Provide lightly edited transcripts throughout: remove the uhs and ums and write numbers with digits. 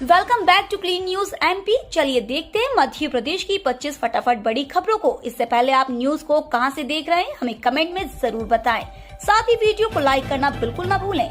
Welcome back to clean news MP. चलिए देखते हैं मध्य प्रदेश की 25 फटाफट बड़ी खबरों को। इससे पहले आप न्यूज को कहां से देख रहे हैं हमें कमेंट में जरूर बताएं। साथ ही वीडियो को लाइक करना बिल्कुल ना भूलें।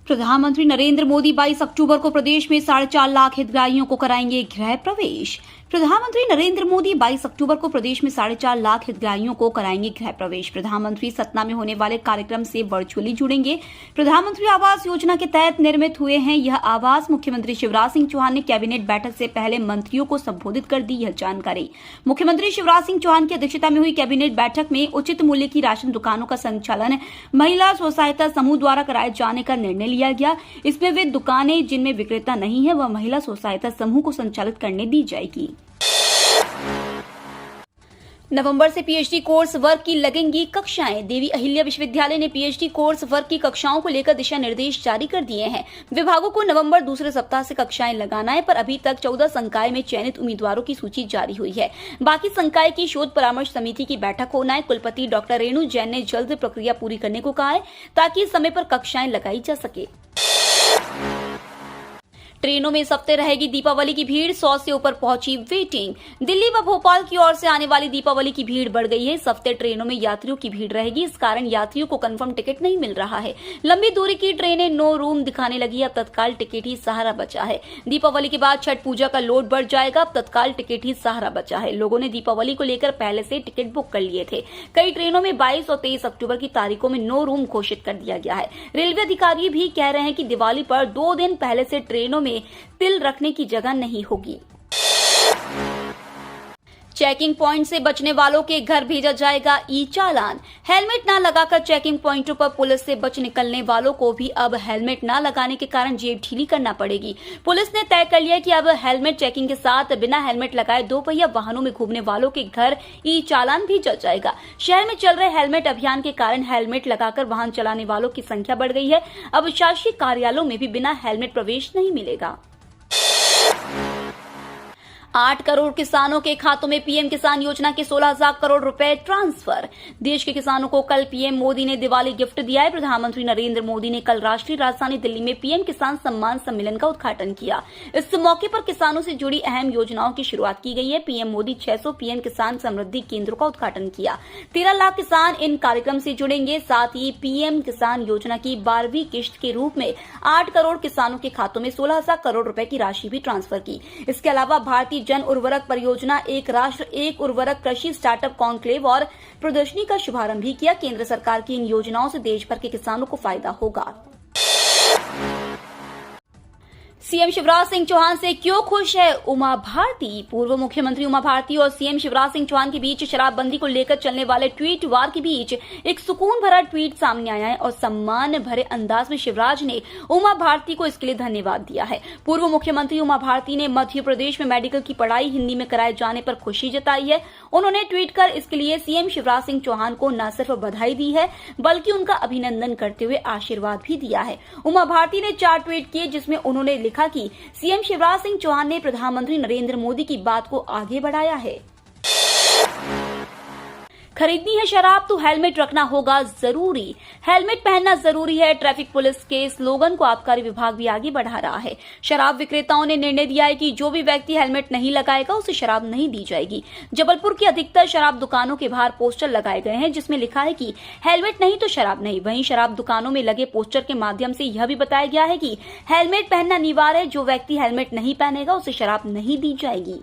प्रधानमंत्री नरेंद्र मोदी 22 अक्टूबर को प्रदेश में 4.5 लाख हितग्राहियों को कराएंगे गृह प्रवेश। प्रधानमंत्री नरेंद्र मोदी 22 अक्टूबर को प्रदेश में 4.5 लाख हितग्राहियों को कराएंगे गृह प्रवेश। प्रधानमंत्री सतना में होने वाले कार्यक्रम से वर्चुअली जुड़ेंगे। प्रधानमंत्री आवास योजना के तहत निर्मित हुए हैं यह आवास। मुख्यमंत्री शिवराज सिंह चौहान ने कैबिनेट बैठक से पहले मंत्रियों को संबोधित कर दी यह जानकारी। मुख्यमंत्री शिवराज सिंह चौहान की अध्यक्षता में हुई कैबिनेट बैठक में उचित मूल्य की राशन दुकानों का संचालन महिला स्व सहायता समूह द्वारा कराए जाने का निर्णय लिया गया। इसमें वे दुकानें जिनमें विक्रेता नहीं है वह महिला स्व सहायता समूह को संचालित करने दी जाएगी। नवंबर से पीएचडी कोर्स वर्क की लगेंगी कक्षाएं। देवी अहिल्या विश्वविद्यालय ने पीएचडी कोर्स वर्क की कक्षाओं को लेकर दिशा निर्देश जारी कर दिए हैं। विभागों को नवंबर दूसरे सप्ताह से कक्षाएं लगाना है, पर अभी तक 14 संकाय में चयनित उम्मीदवारों की सूची जारी हुई है। बाकी संकाय की शोध परामर्श समिति की बैठक होना है। कुलपति डॉक्टर रेणु जैन ने जल्द प्रक्रिया पूरी करने को कहा है ताकि समय पर कक्षाएं लगाई जा सके। ट्रेनों में इस हफ्ते रहेगी दीपावली की भीड़। 100 से ऊपर पहुंची वेटिंग। दिल्ली व भोपाल की ओर से आने वाली दीपावली की भीड़ बढ़ गई है। इस हफ्ते ट्रेनों में यात्रियों की भीड़ रहेगी। इस कारण यात्रियों को कंफर्म टिकट नहीं मिल रहा है। लंबी दूरी की ट्रेनें नो रूम दिखाने लगी। अब तत्काल टिकट ही सहारा बचा है। दीपावली के बाद छठ पूजा का लोड बढ़ जाएगा। अब तत्काल टिकट ही सहारा बचा है। लोगों ने दीपावली को लेकर पहले से टिकट बुक कर लिए थे। कई ट्रेनों में 22 और 23 अक्टूबर की तारीखों में नो रूम घोषित कर दिया गया है। रेलवे अधिकारी भी कह रहे हैं कि दिवाली पर 2 दिन पहले से ट्रेनों में तिल रखने की जगह नहीं होगी। चेकिंग पॉइंट से बचने वालों के घर भेजा जाएगा ई चालान। हेलमेट न लगाकर चेकिंग पॉइंटों पर पुलिस से बच निकलने वालों को भी अब हेलमेट न लगाने के कारण जेब ढीली करना पड़ेगी। पुलिस ने तय कर लिया कि अब हेलमेट चेकिंग के साथ बिना हेलमेट लगाए 2 पहिया वाहनों में घूमने वालों के घर ई चालान भेजा जाएगा। शहर में चल रहे हेलमेट अभियान के कारण हेलमेट लगाकर वाहन चलाने वालों की संख्या बढ़ गई है। अब शासकीय कार्यालयों में भी बिना हेलमेट प्रवेश नहीं मिलेगा। 8 करोड़ किसानों के खातों में पीएम किसान योजना के 16,000 करोड़ रुपए ट्रांसफर। देश के किसानों को कल पीएम मोदी ने दिवाली गिफ्ट दिया है। प्रधानमंत्री नरेंद्र मोदी ने कल राष्ट्रीय राजधानी दिल्ली में पीएम किसान सम्मान सम्मेलन का उद्घाटन किया। इस मौके पर किसानों से जुड़ी अहम योजनाओं की शुरुआत की गई है। पीएम मोदी 600 पीएम किसान समृद्धि केंद्रों का उद्घाटन किया। 13 लाख किसान इन कार्यक्रम से जुड़ेंगे। साथ ही पीएम किसान योजना की 12वीं किश्त के रूप में 8 करोड़ किसानों के खातों में 16,000 करोड़ रुपए की राशि भी ट्रांसफर की। इसके अलावा भारतीय जन उर्वरक परियोजना, एक राष्ट्र एक उर्वरक, कृषि स्टार्टअप कॉन्क्लेव और प्रदर्शनी का शुभारंभ भी किया। केंद्र सरकार की इन योजनाओं से देश भर के किसानों को फायदा होगा। सीएम शिवराज सिंह चौहान से क्यों खुश है उमा भारती। पूर्व मुख्यमंत्री उमा भारती और सीएम शिवराज सिंह चौहान के बीच शराबबंदी को लेकर चलने वाले ट्वीट वार के बीच एक सुकून भरा ट्वीट सामने आया है और सम्मान भरे अंदाज में शिवराज ने उमा भारती को इसके लिए धन्यवाद दिया है। पूर्व मुख्यमंत्री उमा भारती ने मध्य प्रदेश में मेडिकल की पढ़ाई हिंदी में कराए जाने पर खुशी जताई है। उन्होंने ट्वीट कर इसके लिए सीएम शिवराज सिंह चौहान को न सिर्फ बधाई दी है बल्कि उनका अभिनंदन करते हुए आशीर्वाद भी दिया है। उमा भारती ने 4 ट्वीट किए जिसमें उन्होंने लिखा कि सीएम शिवराज सिंह चौहान ने प्रधानमंत्री नरेंद्र मोदी की बात को आगे बढ़ाया है। खरीदनी है शराब तो हेलमेट रखना होगा जरूरी। हेलमेट पहनना जरूरी है। ट्रैफिक पुलिस के स्लोगन को आबकारी विभाग भी आगे बढ़ा रहा है। शराब विक्रेताओं ने निर्णय दिया है कि जो भी व्यक्ति हेलमेट नहीं लगाएगा उसे शराब नहीं दी जाएगी। जबलपुर की अधिकतर शराब दुकानों के बाहर पोस्टर लगाए गए हैं जिसमें लिखा है कि हेलमेट नहीं तो शराब नहीं। वहीं शराब दुकानों में लगे पोस्टर के माध्यम से यह भी बताया गया है कि हेलमेट पहनना अनिवार्य है। जो व्यक्ति हेलमेट नहीं पहनेगा उसे शराब नहीं दी जाएगी।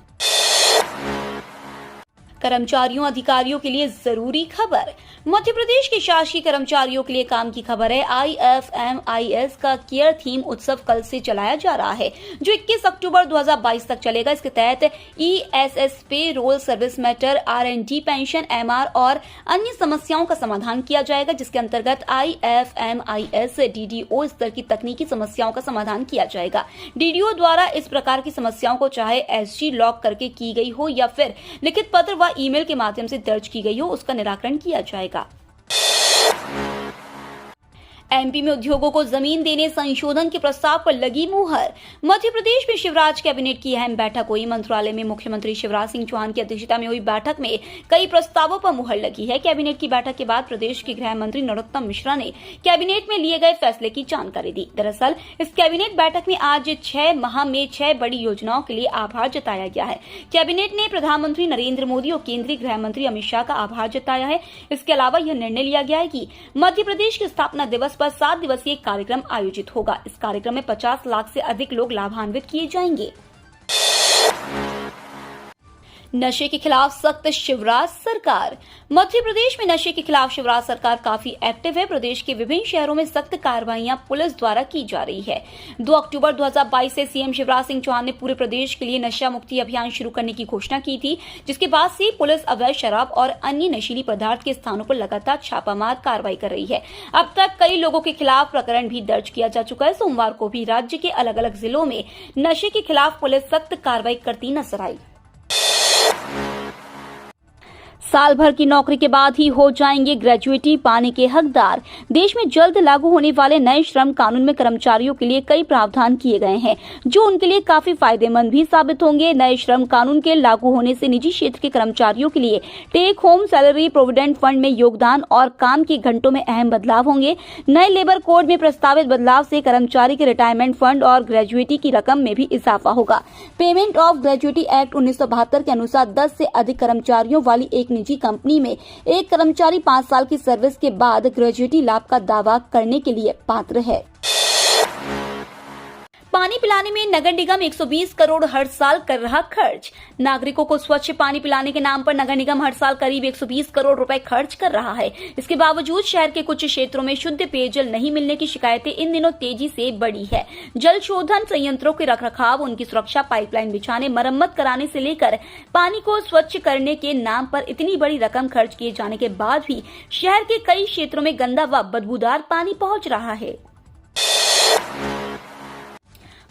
कर्मचारियों अधिकारियों के लिए जरूरी खबर। मध्य प्रदेश के शासकीय कर्मचारियों के लिए काम की खबर है। IFMIS का केयर थीम उत्सव कल से चलाया जा रहा है जो 21 अक्टूबर 2022 तक चलेगा। इसके तहत ESS pay roll service matter, R&D pension, MR और अन्य समस्याओं का समाधान किया जाएगा जिसके अंतर्गत IFMIS DDO स्तर की तकनीकी समस्याओं का समाधान किया जाएगा। DDO द्वारा इस प्रकार की समस्याओं को चाहे SG लॉक करके की गई हो या फिर लिखित पत्र व ईमेल के माध्यम से दर्ज की गई हो उसका निराकरण किया जाएगा। एमपी में उद्योगों को जमीन देने संशोधन के प्रस्ताव पर लगी मुहर। मध्य प्रदेश में शिवराज कैबिनेट की अहम बैठक हुई। मंत्रालय में मुख्यमंत्री शिवराज सिंह चौहान की अध्यक्षता में हुई बैठक में कई प्रस्तावों पर मुहर लगी है। कैबिनेट की बैठक के बाद प्रदेश के गृह मंत्री नरोत्तम मिश्रा ने कैबिनेट में लिए गए फैसले की जानकारी दी। दरअसल इस कैबिनेट बैठक में आज 6 माह में 6 बड़ी योजनाओं के लिए आभार जताया गया है। कैबिनेट ने प्रधानमंत्री नरेंद्र मोदी और केंद्रीय गृह मंत्री अमित शाह का आभार जताया है। इसके अलावा यह निर्णय लिया गया है कि मध्य प्रदेश के स्थापना दिवस पर 7 दिवसीय कार्यक्रम आयोजित होगा। इस कार्यक्रम में 50 लाख से अधिक लोग लाभान्वित किए जाएंगे। नशे के खिलाफ सख्त शिवराज सरकार। मध्य प्रदेश में नशे के खिलाफ शिवराज सरकार काफी एक्टिव है। प्रदेश के विभिन्न शहरों में सख्त कार्रवाइयां पुलिस द्वारा की जा रही है। 2 अक्टूबर 2022 से सीएम शिवराज सिंह चौहान ने पूरे प्रदेश के लिए नशा मुक्ति अभियान शुरू करने की घोषणा की थी, जिसके बाद से पुलिस अवैध शराब और अन्य नशीली पदार्थ के स्थानों पर लगातार छापामार कार्रवाई कर रही है। अब तक कई लोगों के खिलाफ प्रकरण भी दर्ज किया जा चुका है। सोमवार को भी राज्य के अलग अलग जिलों में नशे के खिलाफ पुलिस सख्त कार्रवाई करती नजर आई। साल भर की नौकरी के बाद ही हो जाएंगे ग्रेजुएटी पाने के हकदार। देश में जल्द लागू होने वाले नए श्रम कानून में कर्मचारियों के लिए कई प्रावधान किए गए हैं, जो उनके लिए काफी फायदेमंद भी साबित होंगे। नए श्रम कानून के लागू होने से निजी क्षेत्र के कर्मचारियों के लिए take home salary, provident fund में योगदान और काम के घंटों में अहम बदलाव होंगे। नए लेबर कोड में प्रस्तावित बदलाव से कर्मचारी के रिटायरमेंट फंड और ग्रेजुएटी की रकम में भी इजाफा होगा। पेमेंट ऑफ ग्रेजुएटी एक्ट 1972 के अनुसार 10 से अधिक कर्मचारियों वाली एक निजी कंपनी में एक कर्मचारी 5 साल की सर्विस के बाद ग्रेजुएटी लाभ का दावा करने के लिए पात्र है। पानी पिलाने में नगर निगम 120 करोड़ हर साल कर रहा खर्च। नागरिकों को स्वच्छ पानी पिलाने के नाम पर नगर निगम हर साल करीब 120 करोड़ रुपए खर्च कर रहा है। इसके बावजूद शहर के कुछ क्षेत्रों में शुद्ध पेयजल नहीं मिलने की शिकायतें इन दिनों तेजी से बढ़ी है। जल शोधन संयंत्रों के रखरखाव, उनकी सुरक्षा, पाइपलाइन बिछाने, मरम्मत कराने से लेकर पानी को स्वच्छ करने के नाम पर इतनी बड़ी रकम खर्च किए जाने के बाद भी शहर के कई क्षेत्रों में गंदा व बदबूदार पानी पहुंच रहा है।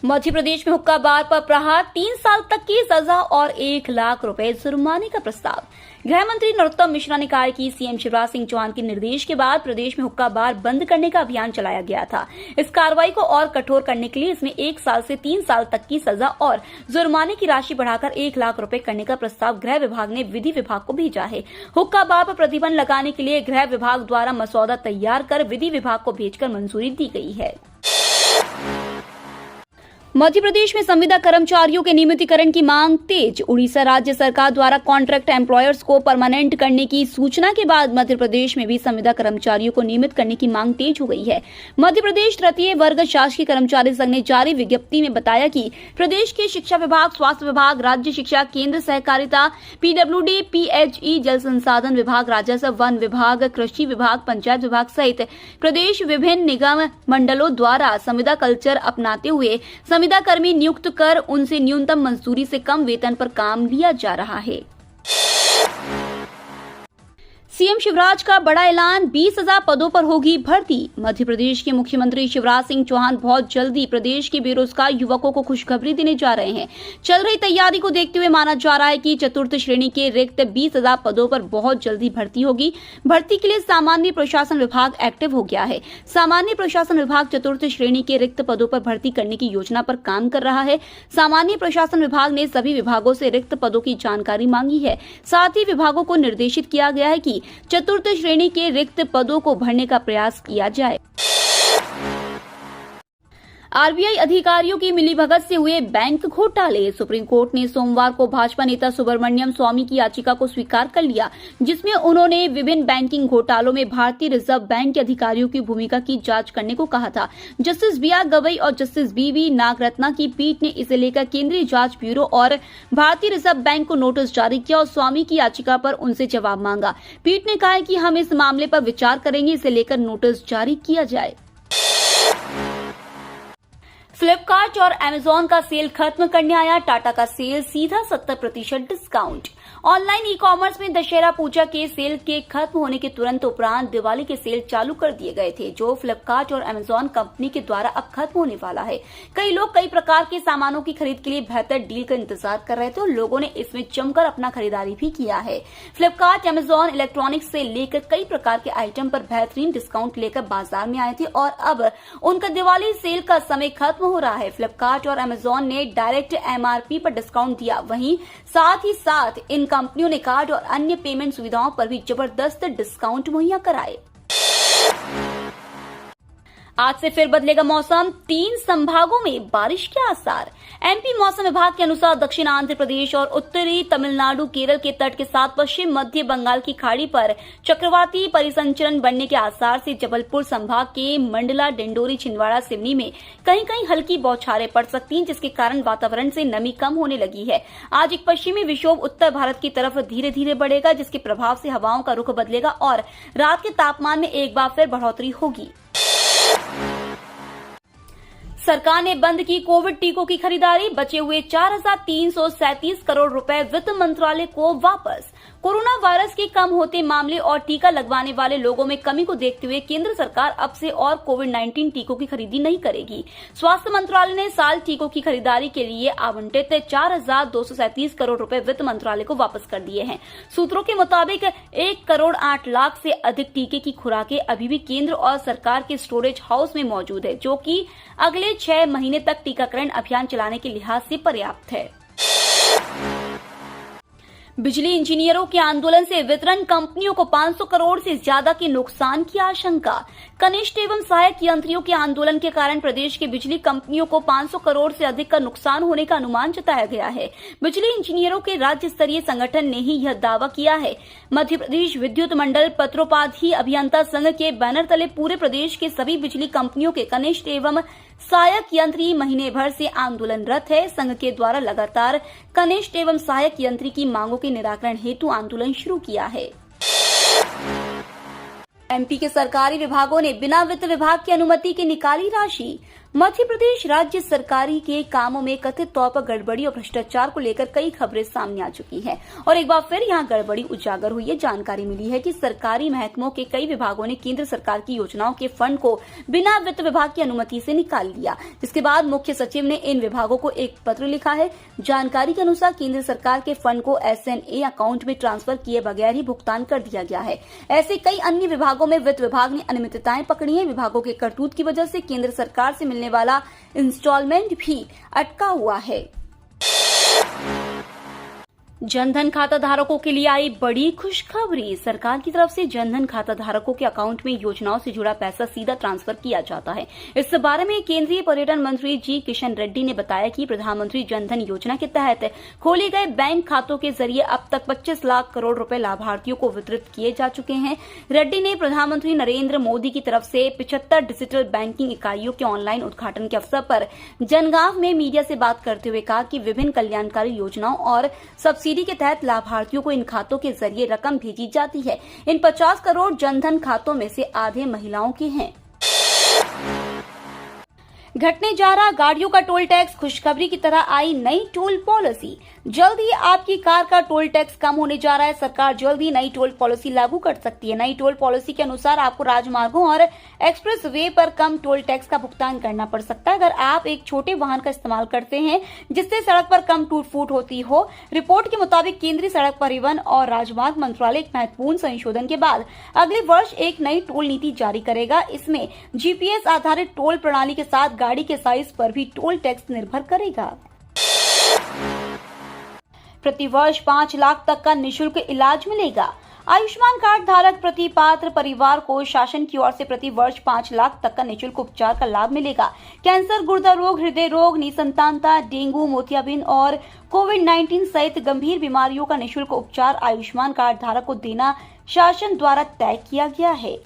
मध्य प्रदेश में हुक्का बार पर प्रहार, 3 साल तक की सजा और 1 लाख रुपए जुर्माने का प्रस्ताव। गृह मंत्री नरोत्तम मिश्रा ने कहा कि सीएम शिवराज सिंह चौहान के निर्देश के बाद प्रदेश में हुक्का बार बंद करने का अभियान चलाया गया था। इस कार्रवाई को और कठोर करने के लिए इसमें 1 साल से 3 साल तक की सजा और जुर्माने की राशि बढ़ाकर 1 लाख रुपए करने का प्रस्ताव गृह विभाग ने विधि विभाग को भेजा है। हुक्का बार पर प्रतिबंध लगाने के लिए गृह विभाग द्वारा मसौदा तैयार कर विधि विभाग को भेजकर मंजूरी दी गई है। मध्य प्रदेश में संविदा कर्मचारियों के नियमितीकरण की मांग तेज। उड़ीसा राज्य सरकार द्वारा कॉन्ट्रैक्ट एम्प्लॉयर्स को परमानेंट करने की सूचना के बाद मध्य प्रदेश में भी संविदा कर्मचारियों को नियमित करने की मांग तेज हो गई है। मध्य प्रदेश तृतीय वर्ग शासकीय कर्मचारी संघ ने जारी विज्ञप्ति में बताया कि प्रदेश के शिक्षा विभाग, स्वास्थ्य विभाग, राज्य शिक्षा, केंद्र सहकारिता, पीडब्ल्यूडी, पीएचई, जल संसाधन विभाग, राजस्व, वन विभाग, कृषि विभाग, पंचायत विभाग सहित प्रदेश विभिन्न निगम मंडलों द्वारा संविदा कल्चर अपनाते हुए संविदा कर्मी नियुक्त कर उनसे न्यूनतम मजदूरी से कम वेतन पर काम लिया जा रहा है। सीएम शिवराज का बड़ा ऐलान, 20,000 पदों पर होगी भर्ती। मध्य प्रदेश के मुख्यमंत्री शिवराज सिंह चौहान बहुत जल्दी प्रदेश के बेरोजगार युवकों को खुशखबरी देने जा रहे हैं। चल रही तैयारी को देखते हुए माना जा रहा है कि चतुर्थ श्रेणी के रिक्त 20,000 पदों पर बहुत जल्दी भर्ती होगी। भर्ती के लिए सामान्य प्रशासन विभाग एक्टिव हो गया है। सामान्य प्रशासन विभाग चतुर्थ श्रेणी के रिक्त पदों पर भर्ती करने की योजना पर काम कर रहा है। सामान्य प्रशासन विभाग ने सभी विभागों से रिक्त पदों की जानकारी मांगी है। साथ ही विभागों को निर्देशित किया गया है कि चतुर्थ श्रेणी के रिक्त पदों को भरने का प्रयास किया जाए। आरबीआई अधिकारियों की मिलीभगत से हुए बैंक घोटाले। सुप्रीम कोर्ट ने सोमवार को भाजपा नेता सुब्रमण्यम स्वामी की याचिका को स्वीकार कर लिया, जिसमें उन्होंने विभिन्न बैंकिंग घोटालों में भारतीय रिजर्व बैंक के अधिकारियों की भूमिका की जांच करने को कहा था। जस्टिस बीआर गवई और जस्टिस बीवी नागरत्ना की पीठ ने इसे लेकर केंद्रीय जांच ब्यूरो और भारतीय रिजर्व बैंक को नोटिस जारी किया और स्वामी की याचिका पर उनसे जवाब मांगा। पीठ ने कहा कि हम इस मामले पर विचार करेंगे, इसे लेकर नोटिस जारी किया जाए। फ्लिपकार्ट और अमेजॉन का सेल खत्म करने आया टाटा का सेल, सीधा 70% डिस्काउंट। ऑनलाइन ई कॉमर्स में दशहरा पूजा के सेल के खत्म होने के तुरंत उपरांत दिवाली के सेल चालू कर दिए गए थे, जो फ्लिपकार्ट और अमेजॉन कंपनी के द्वारा अब खत्म होने वाला है। कई लोग कई प्रकार के सामानों की खरीद के लिए बेहतर डील का इंतजार कर रहे थे और लोगों ने इसमें जमकर अपना खरीदारी भी किया है। फ्लिपकार्ट, अमेजॉन इलेक्ट्रॉनिक्स से लेकर कई प्रकार के आइटम पर बेहतरीन डिस्काउंट लेकर बाजार में आए थे और अब उनका दिवाली सेल का समय खत्म हो रहा है। फ्लिपकार्ट और अमेजॉन ने डायरेक्ट एमआरपी पर डिस्काउंट दिया, वहीं साथ ही साथ इन कंपनियों ने कार्ड और अन्य पेमेंट सुविधाओं पर भी जबरदस्त डिस्काउंट मुहैया कराए। आज से फिर बदलेगा मौसम, 3 संभागों में बारिश के आसार। एमपी मौसम विभाग के अनुसार दक्षिण आंध्र प्रदेश और उत्तरी तमिलनाडु, केरल के तट के साथ पश्चिम मध्य बंगाल की खाड़ी पर चक्रवाती परिसंचरण बनने के आसार से जबलपुर संभाग के मंडला, डिंडोरी, छिंदवाड़ा, सिवनी में कहीं कहीं हल्की बौछारें पड़ सकती हैं, जिसके कारण वातावरण से नमी कम होने लगी है। आज एक पश्चिमी विक्षोभ उत्तर भारत की तरफ धीरे धीरे बढ़ेगा, जिसके प्रभाव से हवाओं का रुख बदलेगा और रात के तापमान में एक बार फिर बढ़ोतरी होगी। सरकार ने बंद की कोविड टीकों की खरीदारी, बचे हुए 4,337 करोड़ रुपए वित्त मंत्रालय को वापस। कोरोना वायरस के कम होते मामले और टीका लगवाने वाले लोगों में कमी को देखते हुए केंद्र सरकार अब से और कोविड-19 टीकों की खरीदी नहीं करेगी। स्वास्थ्य मंत्रालय ने साल टीकों की खरीदारी के लिए आवंटित 4,237 करोड़ रुपए वित्त मंत्रालय को वापस कर दिए हैं। सूत्रों के मुताबिक 1 करोड़ 8 लाख से अधिक टीके की खुराकें अभी भी केंद्र और सरकार के स्टोरेज हाउस में मौजूद है, जो कि अगले 6 महीने तक टीकाकरण अभियान चलाने के लिहाज से पर्याप्त है। बिजली इंजीनियरों के आंदोलन से वितरण कंपनियों को 500 करोड़ से ज्यादा के नुकसान की आशंका। कनिष्ठ एवं सहायक यंत्रियों के आंदोलन के कारण प्रदेश के बिजली कंपनियों को 500 करोड़ से अधिक का नुकसान होने का अनुमान जताया गया है। बिजली इंजीनियरों के राज्य स्तरीय संगठन ने ही यह दावा किया है। मध्य प्रदेश विद्युत मंडल पत्रोपाधि अभियंता संघ के बैनर तले पूरे प्रदेश के सभी बिजली कंपनियों के कनिष्ठ एवं सहायक यंत्री महीने भर से आंदोलनरत है। संघ के द्वारा लगातार कनिष्ठ एवं सहायक यंत्री की मांगों के निराकरण हेतु आंदोलन शुरू किया है। एमपी के सरकारी विभागों ने बिना वित्त विभाग की अनुमति की निकाली राशि। मध्य प्रदेश राज्य सरकारी के कामों में कथित तौर पर गड़बड़ी और भ्रष्टाचार को लेकर कई खबरें सामने आ चुकी हैं और एक बार फिर यहां गड़बड़ी उजागर हुई है। जानकारी मिली है कि सरकारी महकमों के कई विभागों ने केंद्र सरकार की योजनाओं के फंड को बिना वित्त विभाग की अनुमति से निकाल लिया, जिसके बाद मुख्य सचिव ने इन विभागों को एक पत्र लिखा है। जानकारी के अनुसार केंद्र सरकार के फंड को SNA अकाउंट में ट्रांसफर किए बगैर ही भुगतान कर दिया गया है। ऐसे कई अन्य विभागों में वित्त विभाग ने अनियमितताएं पकड़ी है। विभागों के करतूत की वजह से केंद्र सरकार से मिलने वाला इंस्टॉलमेंट भी अटका हुआ है। जनधन खाता धारकों के लिए आई बड़ी खुशखबरी। सरकार की तरफ से जनधन खाता धारकों के अकाउंट में योजनाओं से जुड़ा पैसा सीधा ट्रांसफर किया जाता है। इस बारे में केंद्रीय पर्यटन मंत्री जी किशन रेड्डी ने बताया कि प्रधानमंत्री जनधन योजना के तहत खोले गए बैंक खातों के जरिए अब तक 25 लाख करोड़ रुपए लाभार्थियों को वितरित किए जा चुके हैं। रेड्डी ने प्रधानमंत्री नरेंद्र मोदी की तरफ से 75 डिजिटल बैंकिंग इकाइयों के ऑनलाइन उद्घाटन के अवसर पर जनगांव में मीडिया से बात करते हुए कहा कि विभिन्न कल्याणकारी योजनाओं और सब्सिडी के तहत लाभार्थियों को इन खातों के जरिए रकम भेजी जाती है। इन 50 करोड़ जनधन खातों में से आधे महिलाओं के हैं। घटने जा रहा गाड़ियों का टोल टैक्स, खुशखबरी की तरह आई नई टोल पॉलिसी। जल्द ही आपकी कार का टोल टैक्स कम होने जा रहा है। सरकार जल्द ही नई टोल पॉलिसी लागू कर सकती है। नई टोल पॉलिसी के अनुसार आपको राजमार्गों और एक्सप्रेस वे पर कम टोल टैक्स का भुगतान करना पड़ सकता है अगर आप एक छोटे वाहन का इस्तेमाल करते हैं जिससे सड़क पर कम टूट फूट होती हो। रिपोर्ट के मुताबिक केंद्रीय सड़क परिवहन और राजमार्ग मंत्रालय एक महत्वपूर्ण संशोधन के बाद अगले वर्ष एक नई टोल नीति जारी करेगा। इसमें GPS आधारित टोल प्रणाली के साथ गाड़ी के साइज पर भी टोल टैक्स निर्भर करेगा। प्रतिवर्ष 5 लाख तक का निःशुल्क इलाज मिलेगा। आयुष्मान कार्ड धारक प्रति पात्र परिवार को शासन की ओर से प्रति वर्ष 5 लाख तक का निःशुल्क उपचार का लाभ मिलेगा। कैंसर, गुर्दा रोग, हृदय रोग, निसंतानता, डेंगू, मोतियाबिंद और कोविड-19 सहित गंभीर बीमारियों का निःशुल्क उपचार आयुष्मान कार्ड धारक को देना शासन द्वारा तय किया गया है।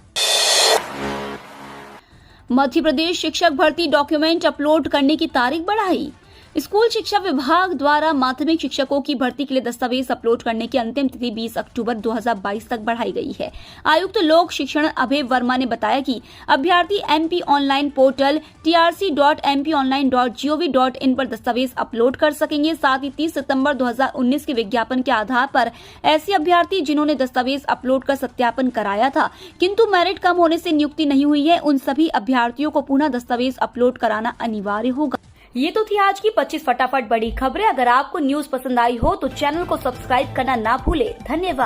मध्य प्रदेश शिक्षक भर्ती डॉक्यूमेंट अपलोड करने की तारीख बढ़ाई। स्कूल शिक्षा विभाग द्वारा माध्यमिक शिक्षकों की भर्ती के लिए दस्तावेज अपलोड करने की अंतिम तिथि 20 अक्टूबर 2022 तक बढ़ाई गई है। आयुक्त लोक शिक्षण अभय वर्मा ने बताया कि अभ्यर्थी एमपी ऑनलाइन पोर्टल trc.mponline.gov.in पर दस्तावेज अपलोड कर सकेंगे। साथ ही 30 सितंबर 2019 के विज्ञापन के आधार पर ऐसे अभ्यर्थी जिन्होंने दस्तावेज अपलोड कर सत्यापन कराया था किंतु मेरिट कम होने से नियुक्ति नहीं हुई है, उन सभी अभ्यर्थियों को पुनः दस्तावेज अपलोड कराना अनिवार्य होगा। ये तो थी आज की 25 फटाफट बड़ी खबरें। अगर आपको न्यूज पसंद आई हो तो चैनल को सब्सक्राइब करना ना भूले। धन्यवाद।